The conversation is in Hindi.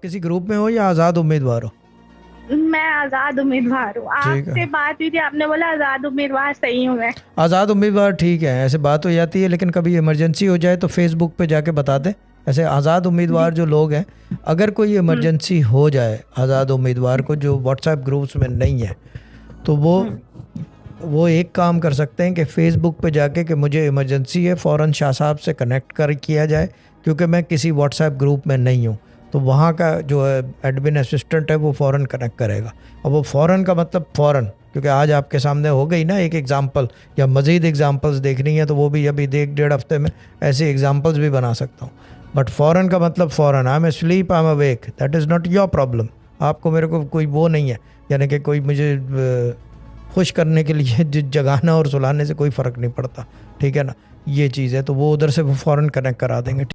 आप किसी ग्रुप में हो या आज़ाद उम्मीदवार हो? मैं आजाद उम्मीदवार हूँ। ठीक है। आपसे बात हुई थी, आपने बोला आजाद उम्मीदवार, सही हूँ मैं? आज़ाद उम्मीदवार ठीक है, ऐसे बात हो जाती है, लेकिन कभी इमरजेंसी हो जाए तो फेसबुक पे जाके बता दें। ऐसे आज़ाद जी। उम्मीदवार जो लोग हैं, अगर कोई हम्म। इमरजेंसी हो जाए आज़ाद उम्मीदवार को जो व्हाट्सएप ग्रुप्स में नहीं है, तो हम्म। वो एक काम कर सकते हैं कि फ़ेसबुक पे जाके कि मुझे इमरजेंसी है, फ़ौरन शाह साहब से कनेक्ट कर किया जाए, क्योंकि मैं किसी व्हाट्सएप ग्रुप में नहीं हूँ। तो वहाँ का जो है एडमिन असिस्टेंट है वो फ़ौरन कनेक्ट करेगा। और वो फ़ौरन का मतलब फ़ौरन, क्योंकि आज आपके सामने हो गई ना एक एग्ज़ाम्पल, या मज़ीद एग्ज़ाम्पल्स देखनी है तो वो भी अभी 1-1.5 हफ्ते में ऐसे एग्ज़ाम्पल्स भी बना सकता हूँ। बट फ़ौरन का मतलब फ़ौरन, I am sleep, I am awake, that is not your problem. आपको मेरे को कोई वो नहीं है, यानी कि कोई मुझे खुश करने के लिए जगाना और सुलाने से कोई फ़र्क नहीं पड़ता, ठीक है ना। ये चीज़ है, तो वो उधर से वो फ़ौरन कनेक्ट करा देंगे।